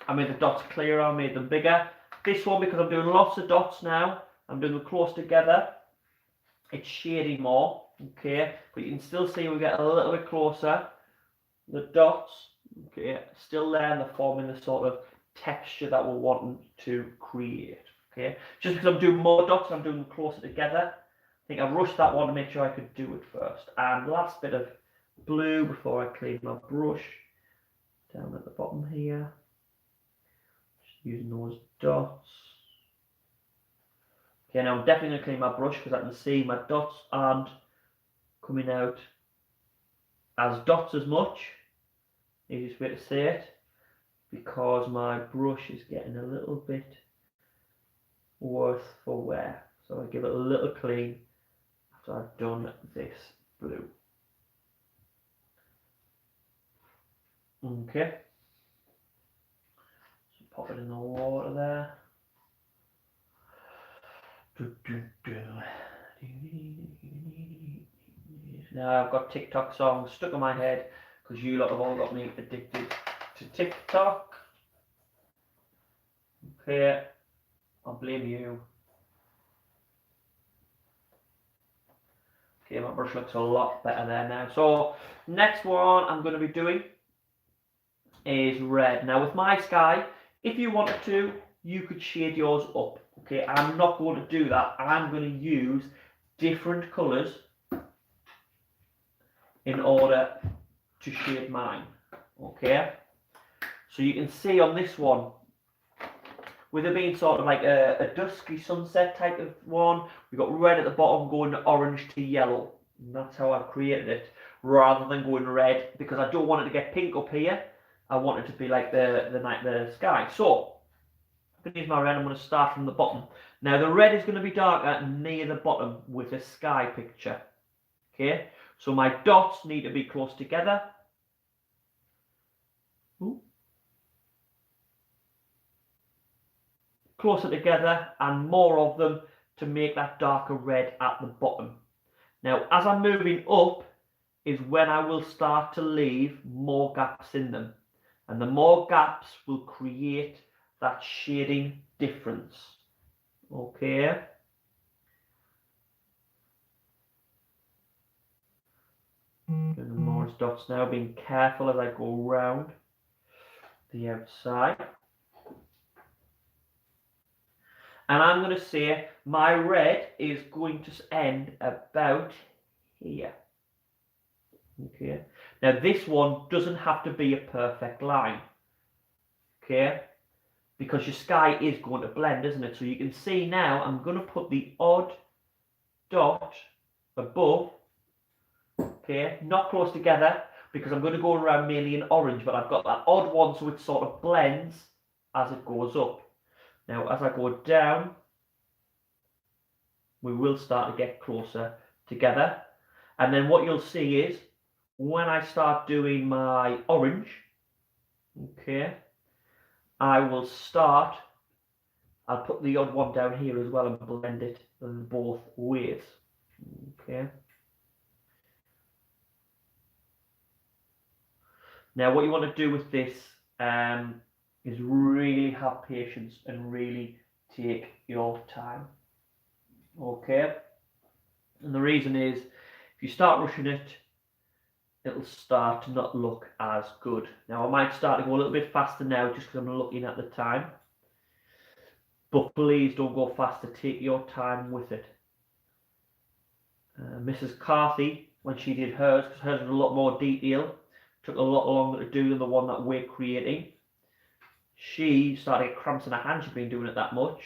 I made the dots clearer, I made them bigger. This one, because I'm doing lots of dots now, I'm doing them close together, it's shading more, okay, but you can still see we get a little bit closer. The dots, okay, still there and they're forming the sort of texture that we're wanting to create, okay. Just because I'm doing more dots, I'm doing them closer together. I think I rushed that one to make sure I could do it first. And last bit of blue before I clean my brush, down at the bottom here. Just using those dots. Okay, now I'm definitely going to clean my brush because I can see my dots aren't coming out as dots as much. Easiest way to say it. Because my brush is getting a little bit worse for wear. So I give it a little clean after I've done this blue. Okay. So pop it in the water there. Now I've got TikTok songs stuck in my head because you lot have all got me addicted to TikTok. Okay, I blame you. Okay, my brush looks a lot better there now. So next one I'm going to be doing is red. Now with my sky, if you wanted to, you could shade yours up. Okay, I'm not going to do that. I'm going to use different colours in order to shade mine. Okay, so you can see on this one, with it being sort of like a dusky sunset type of one, we've got red at the bottom going orange to yellow. And that's how I've created it, rather than going red, because I don't want it to get pink up here. I want it to be like the sky. So I'm going to use my red. I'm going to start from the bottom. Now the red is going to be darker near the bottom with a sky picture. Okay, so my dots need to be close together. Ooh. Closer together and more of them to make that darker red at the bottom. Now, as I'm moving up is when I will start to leave more gaps in them. And the more gaps will create that shading difference. Okay. Doing the Morris dots now, being careful as I go around the outside. And I'm going to say my red is going to end about here. Okay. Now this one doesn't have to be a perfect line. Okay. Because your sky is going to blend, isn't it? So you can see now I'm going to put the odd dot above. Okay. Not close together because I'm going to go around mainly in orange, but I've got that odd one so it sort of blends as it goes up. Now as I go down, we will start to get closer together. And then what you'll see is when I start doing my orange, okay, I will start, I'll put the odd one down here as well and blend it both ways. Okay. Now what you want to do with this is really have patience and really take your time. Okay. And the reason is if you start rushing it, it'll start to not look as good. Now I might start to go a little bit faster now just because I'm looking at the time. But please don't go faster, take your time with it. Mrs. Carthy, when she did hers, because hers was a lot more detail, took a lot longer to do than the one that we're creating. She started to get cramps in her hand, she'd been doing it that much.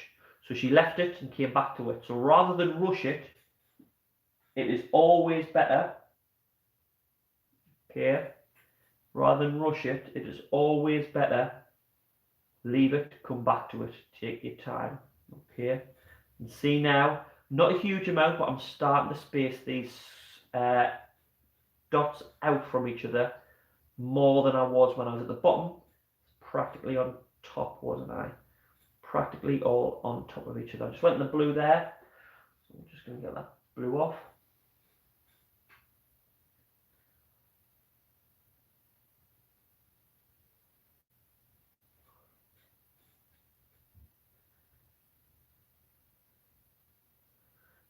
So she left it and came back to it. So rather than rush it, it is always better. Okay, rather than rush it, it is always better. Leave it, come back to it, take your time. Okay, and see now, not a huge amount, but I'm starting to space these dots out from each other more than I was when I was at the bottom. Practically on top, wasn't I? Practically all on top of each other. I just went in the blue there. So I'm just going to get that blue off.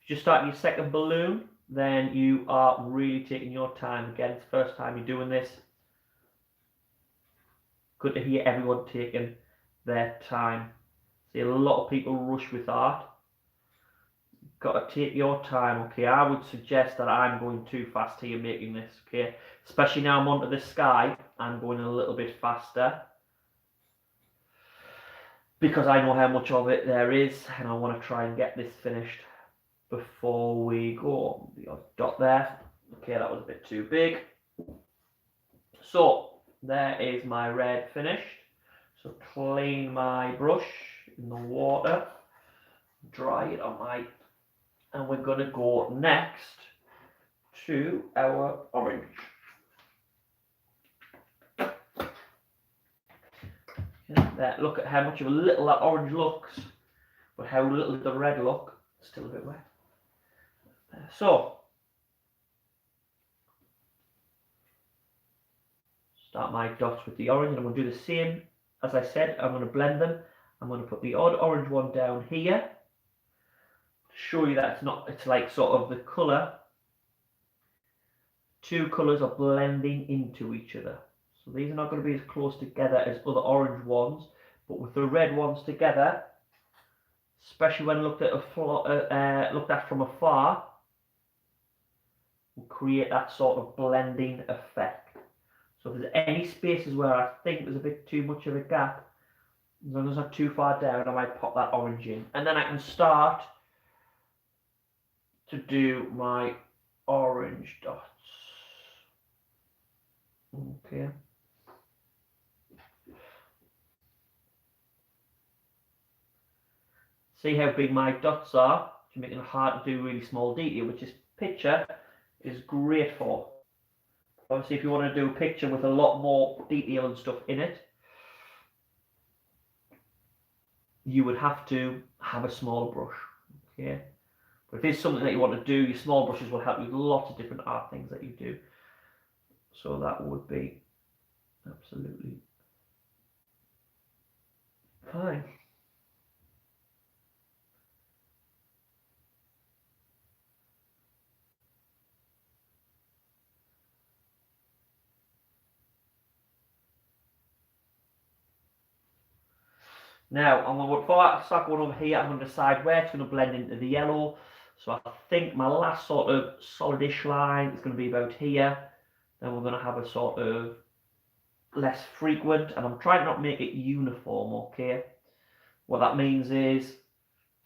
If you just start your second balloon, then you are really taking your time. Again, it's the first time you're doing this. Good to hear everyone taking their time. See, a lot of people rush with art. Got to take your time, okay? I would suggest that I'm going too fast here making this, okay? Especially now I'm onto the sky, I'm going a little bit faster. Because I know how much of it there is, and I want to try and get this finished before we go. The odd dot there. Okay, that was a bit too big. So, there is my red finished. So clean my brush in the water, dry it on my, and we're going to go next to our orange. There, look at how much of a little that orange looks, but how little did the red look. Still a bit wet. So, start my dots with the orange, and I'm going to do the same. As I said, I'm going to blend them. I'm going to put the odd orange one down here to show you that it's like sort of the colour. Two colours are blending into each other. So these are not going to be as close together as other orange ones, but with the red ones together, especially when looked at from afar, will create that sort of blending effect. So if there's any spaces where I think there's a bit too much of a gap, as long as I'm not too far down, I might pop that orange in. And then I can start to do my orange dots. Okay. See how big my dots are? It's making it hard to do really small detail, which this picture is great for. Obviously, if you want to do a picture with a lot more detail and stuff in it, you would have to have a smaller brush. Okay. But if it's something that you want to do, your small brushes will help you with lots of different art things that you do. So that would be absolutely fine. Now, before I start going over here, I'm going to decide where it's going to blend into the yellow. So I think my last sort of solidish line is going to be about here. Then we're going to have a sort of less frequent, and I'm trying to not make it uniform, okay? What that means is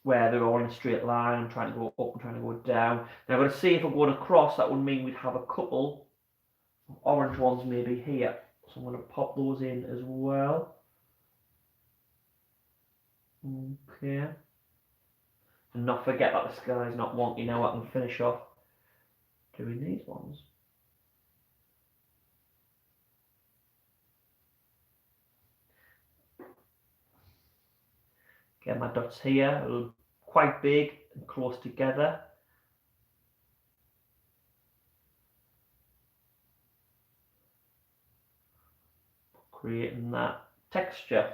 where they're all in a straight line, I'm trying to go up and trying to go down. Now I'm going to see if I'm going across, that would mean we'd have a couple of orange ones maybe here. So I'm going to pop those in as well. Okay. And not forget that the sky's not wonky now. I can finish off doing these ones. Get my dots here, quite big and close together. Creating that texture.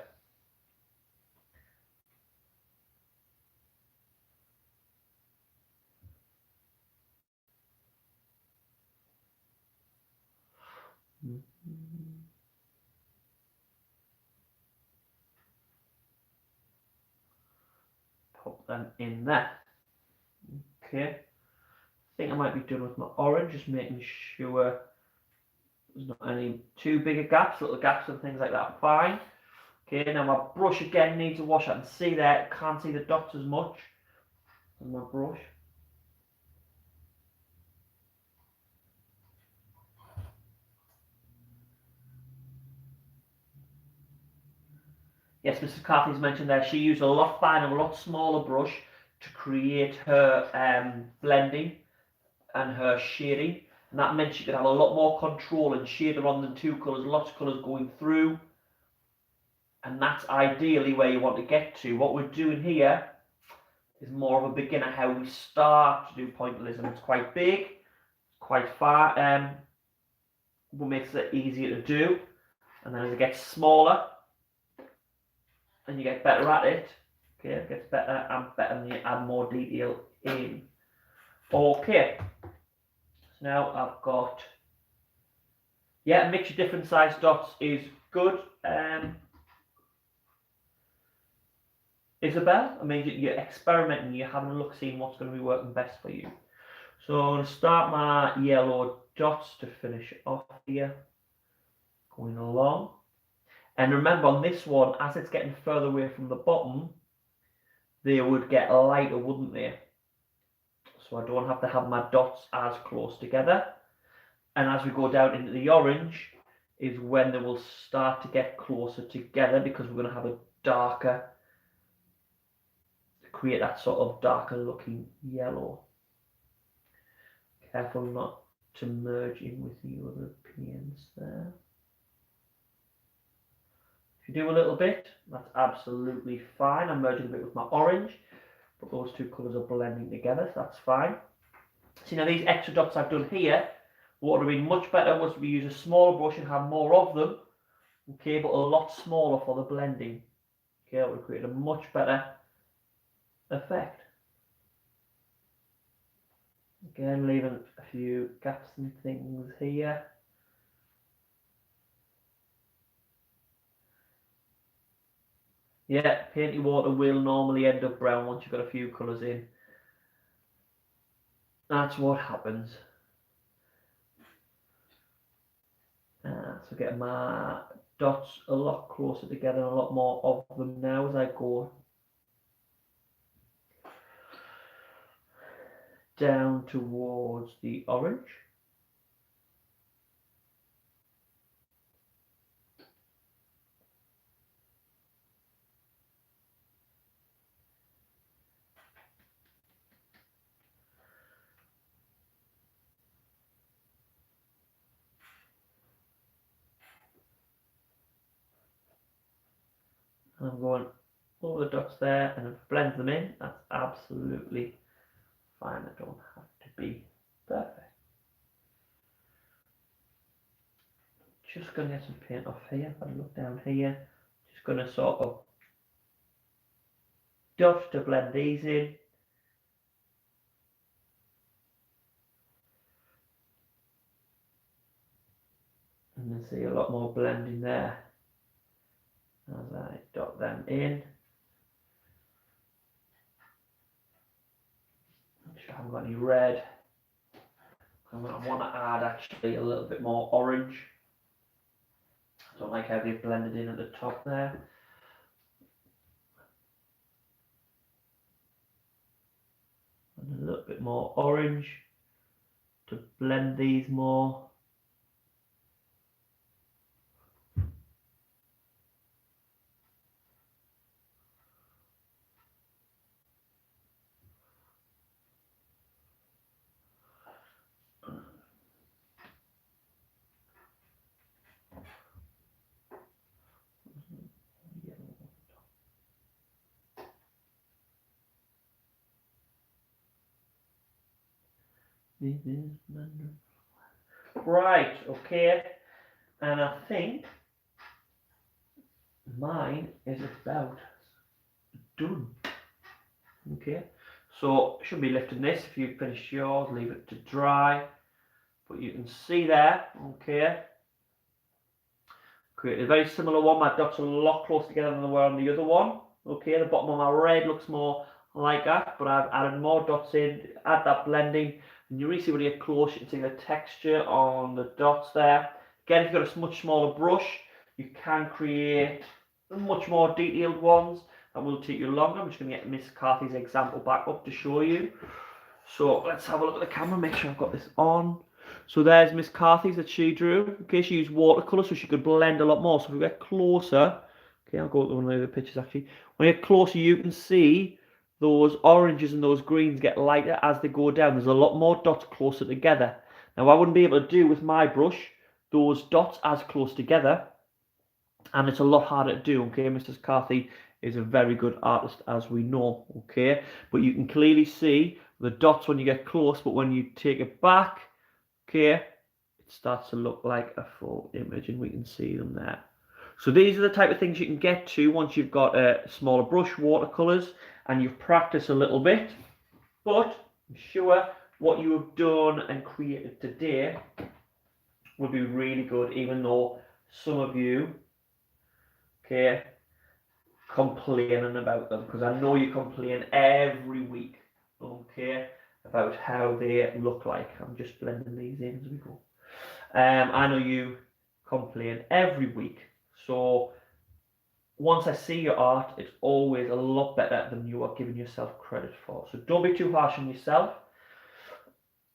Pop them in there. Okay. I think I might be done with my orange, just making sure there's not any too big a gaps, little gaps and things like that. Fine. Okay, now my brush again needs a wash. I can see there, can't see the dots as much on my brush. Yes, Mrs. Carthy's mentioned there, she used a lot finer, a lot smaller brush to create her blending and her shading. And that meant she could have a lot more control and shader on the two colours, lots of colours going through. And that's ideally where you want to get to. What we're doing here is more of a beginner, how we start to do pointillism. It's quite big, it's quite far, what makes it easier to do. And then as it gets smaller, and you get better at it, okay, it gets better and better, and you add more detail in. Okay, so now I've got, yeah, mix your different size dots is good. Isabel, I mean, you're experimenting, you're having a look, seeing what's going to be working best for you. So I'm going to start my yellow dots to finish off here, going along. And remember on this one, as it's getting further away from the bottom, they would get lighter, wouldn't they? So I don't have to have my dots as close together. And as we go down into the orange is when they will start to get closer together, because we're going to have a darker, create that sort of darker looking yellow. Careful not to merge in with the Europeans there. If you do a little bit, that's absolutely fine. I'm merging a bit with my orange, but those two colours are blending together, so that's fine. See, now these extra dots I've done here, what would have been much better was we use a smaller brush and have more of them, okay, but a lot smaller for the blending. Okay, that would have created a much better effect. Again, leaving a few gaps and things here. Yeah, painty water will normally end up brown once you've got a few colours in. That's what happens. So getting my dots a lot closer together, and a lot more of them now as I go down towards the orange. And I'm going over the dots there and blend them in. That's absolutely fine, they don't have to be perfect. Just going to get some paint off here. If I look down here, just going to sort of dot to blend these in. And you see a lot more blending there as I dot them in. Make sure I haven't got any red. I want to add actually a little bit more orange. I don't like how they've blended in at the top there. And a little bit more orange to blend these more. Right, okay, and I think mine is about done. Okay, so should be lifting this. If you finish yours, leave it to dry, but you can see there, okay, create a very similar one. My dots are a lot closer together than they were on the other one. Okay, the bottom of my red looks more like that, but I've added more dots in, add that blending, and you really see when you get close, you can see the texture on the dots there. Again, if you've got a much smaller brush, you can create much more detailed ones. That will take you longer. I'm just going to get Miss Carthy's example back up to show you. So let's have a look at the camera, make sure I've got this on. So there's Miss Carthy's that she drew. Okay, she used watercolour so she could blend a lot more. So if we get closer, okay, I'll go to one of the other pictures actually. When you get closer, you can see those oranges and those greens get lighter as they go down. There's a lot more dots closer together. Now I wouldn't be able to do with my brush those dots as close together, and it's a lot harder to do. Okay, Mrs. Carthy is a very good artist, as we know. Okay, but you can clearly see the dots when you get close, but when you take it back, okay, it starts to look like a full image, and we can see them there. So these are the type of things you can get to once you've got a smaller brush, watercolors, and you've practiced a little bit. But I'm sure what you have done and created today will be really good, even though some of you, okay, complaining about them, because I know you complain every week, okay, about how they look like. I'm just blending these in as we go. I know you complain every week, so once I see your art, it's always a lot better than you are giving yourself credit for. So don't be too harsh on yourself.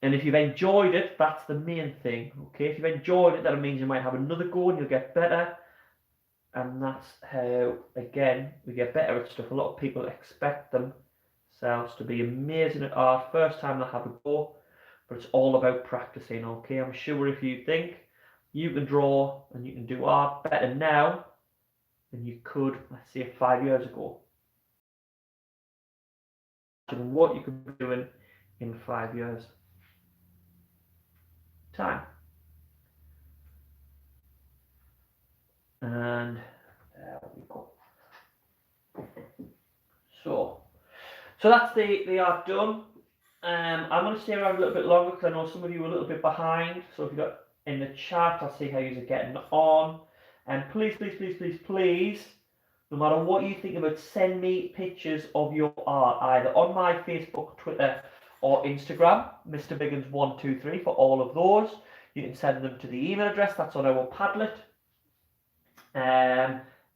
And if you've enjoyed it, that's the main thing. Okay, if you've enjoyed it, that means you might have another go and you'll get better. And that's how, again, we get better at stuff. A lot of people expect themselves to be amazing at art first time they have a go, but it's all about practicing. Okay, I'm sure if you think you can draw and you can do art better now than you could, let's say, 5 years ago, and what you could be doing in 5 years time. And there we go. So that's the art done. I'm going to stay around a little bit longer because I know some of you are a little bit behind. So if you got in the chat, I'll see how you're getting on. And please, please, please, please, please, no matter what you think about, send me pictures of your art either on my Facebook, Twitter, or Instagram, Mr. Biggins123 for all of those. You can send them to the email address that's on our Padlet.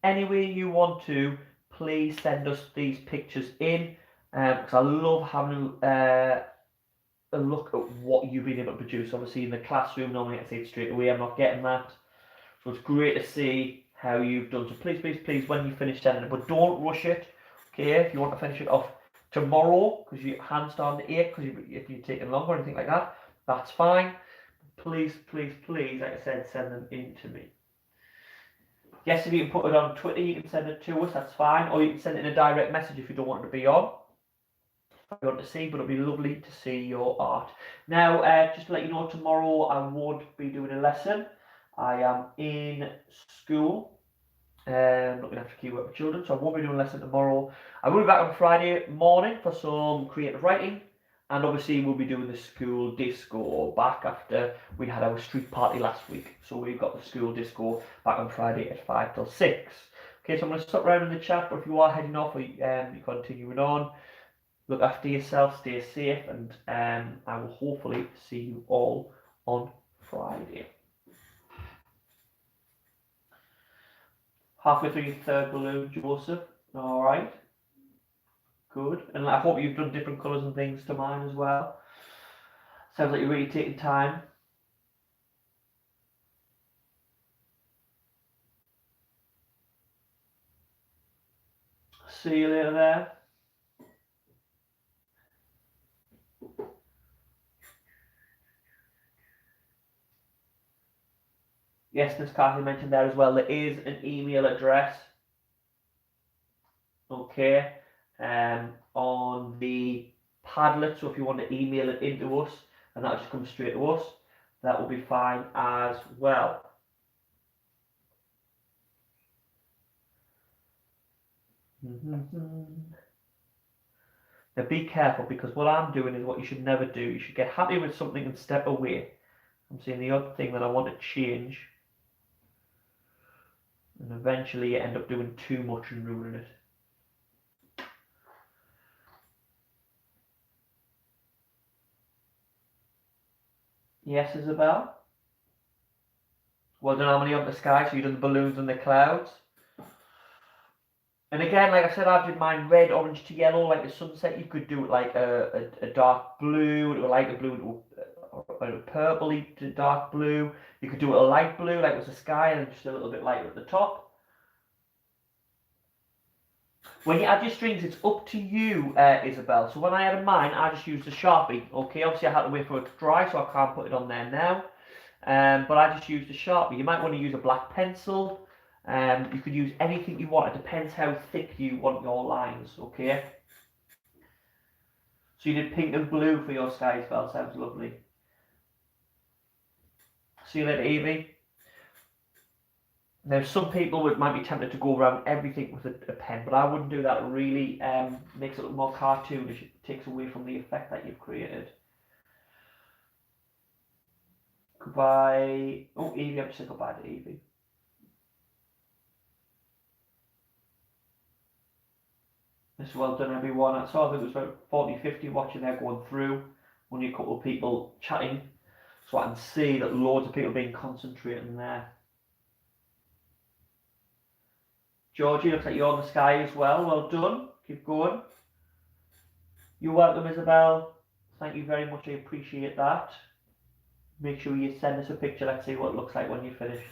Any way you want to, please send us these pictures in, because I love having a look at what you've been able to produce. Obviously in the classroom, normally I say it straight away, I'm not getting that. So it's great to see how you've done. So please, please, please, when you finish sending it, but don't rush it. Okay, if you want to finish it off tomorrow, because your hand's starting to ache, because if you're taking longer or anything like that, that's fine. Please, please, please, like I said, send them in to me. Yes, if you can put it on Twitter, you can send it to us, that's fine. Or you can send it in a direct message if you don't want it to be on. you want to see, but it'll be lovely to see your art. Now, just to let you know, tomorrow I won't be doing a lesson. I am in school, looking after key work with children, so I won't be doing a lesson tomorrow. I will be back on Friday morning for some creative writing, and obviously we'll be doing the school disco back after we had our street party last week. So we've got the school disco back on Friday at 5 till 6. Okay, so I'm going to stop around in the chat, but if you are heading off or you're continuing on, look after yourself, stay safe, and I will hopefully see you all on Friday. Halfway through your third balloon, Joseph. All right. Good. And I hope you've done different colours and things to mine as well. Sounds like you're really taking time. See you later there. Yes, Miss Cathy mentioned there as well, there is an email address, okay, on the Padlet, so if you want to email it into us, and that'll just come straight to us, that will be fine as well. Now be careful, because what I'm doing is what you should never do. You should get happy with something and step away. I'm saying the other thing that I want to change, and eventually you end up doing too much and ruining it. Yes, Isabel? Well done, Harmony, on the sky, so you've done the balloons and the clouds. And again, like I said, I did mine red, orange to yellow, like the sunset. You could do it like a dark blue, or like a blue, or a purpley to dark blue. You could do it a light blue, like it was the sky, and just a little bit lighter at the top. When you add your strings, it's up to you, Isabel. So when I added mine, I just used a Sharpie. Okay, obviously I had to wait for it to dry, so I can't put it on there now. But I just used a Sharpie. You might want to use a black pencil. You could use anything you want. It depends how thick you want your lines, okay? So you did pink and blue for your sky spell. Sounds lovely. See you later, Evie. Now, some people might be tempted to go around everything with a pen, but I wouldn't do that. It really makes it look more cartoonish. It takes away from the effect that you've created. Goodbye. Oh, Evie, I have to say goodbye to Evie. This is well done, everyone. I saw there was about 40, 50 watching there going through. Only a couple of people chatting. So I can see that loads of people being concentrating there. Georgie, looks like you're on the sky as well. Well done. Keep going. You're welcome, Isabel. Thank you very much. I appreciate that. Make sure you send us a picture. Let's see what it looks like when you're finished.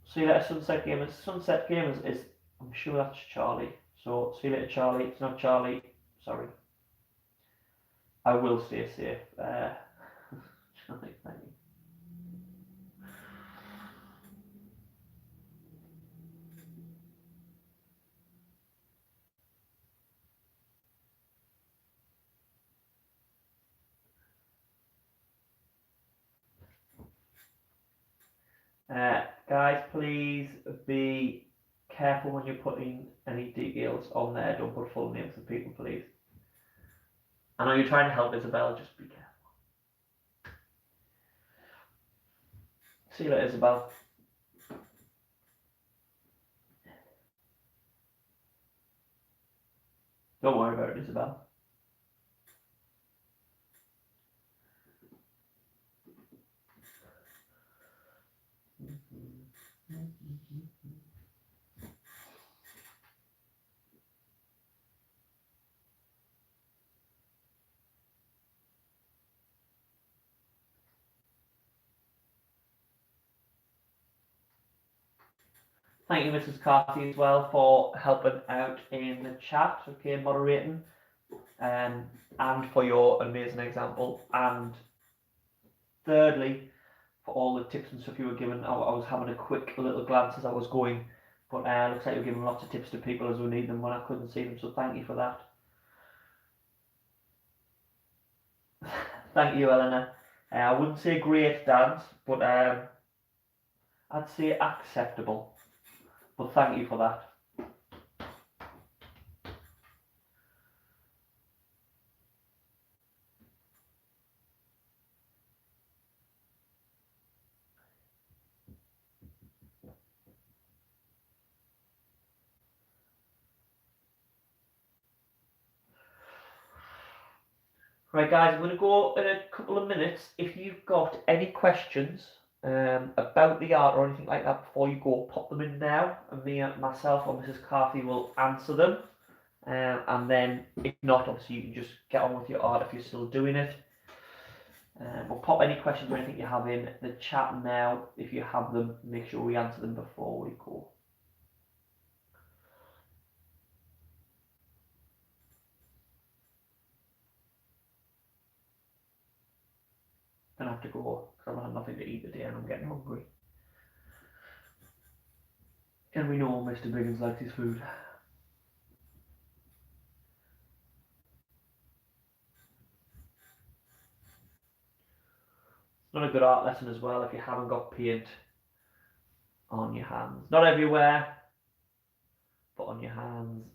See you later, Sunset Gamers. Sunset Gamers is, I'm sure that's Charlie. So see you later, Charlie. It's not Charlie. Sorry. I will stay safe. Charlie, thank you. Guys, please be careful when you're putting any details on there. Don't put full names of people, please. I know you're trying to help, Isabel. Just be careful. See you later, Isabel. Don't worry about it, Isabel. Thank you, Mrs. Carty, as well, for helping out in the chat, okay, moderating, and for your amazing example. And thirdly, for all the tips and stuff you were given. I was having a quick little glance as I was going, but looks like you're giving lots of tips to people as we need them when I couldn't see them, so thank you for that. Thank you, Eleanor. I wouldn't say great dance, but I'd say acceptable. But thank you for that. Right, guys, I'm going to go in a couple of minutes. If you've got any questions about the art or anything like that before you go, pop them in now, and myself, or Mrs. Carthy will answer them. And then, if not, obviously you can just get on with your art if you're still doing it. We'll pop any questions or anything you have in the chat now. If you have them, make sure we answer them before we go. Gonna have to go because I've had nothing to eat today and I'm getting hungry. And we know Mr. Biggins likes his food. Not a good art lesson as well if you haven't got paint on your hands. Not everywhere, but on your hands.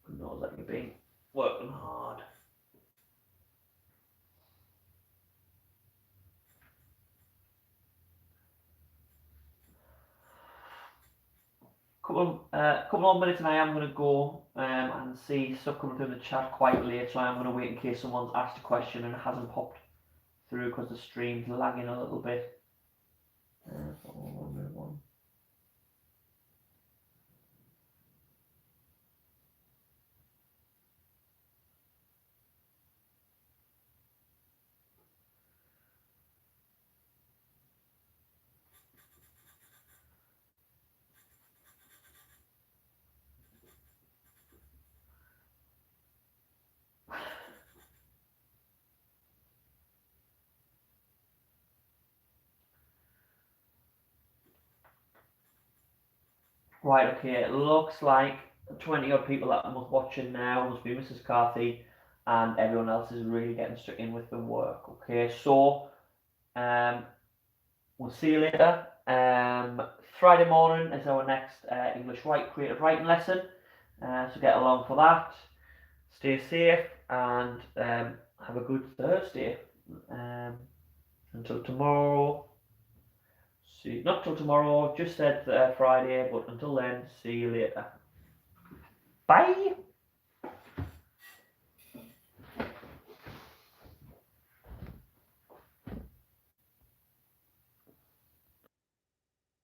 It knows that you've been working hard. Couple more minutes and I am going to go and see stuff coming through in the chat quite late, so I'm going to wait in case someone's asked a question and it hasn't popped through because the stream's lagging a little bit. Right, okay, it looks like 20 odd people that are watching now must be Mrs. Carthy, and everyone else is really getting stuck in with the work. Okay, so we'll see you later. Friday morning is our next English creative writing lesson, so get along for that. Stay safe and have a good Thursday. Until tomorrow. Not till tomorrow, just said Friday, but until then, see you later. Bye!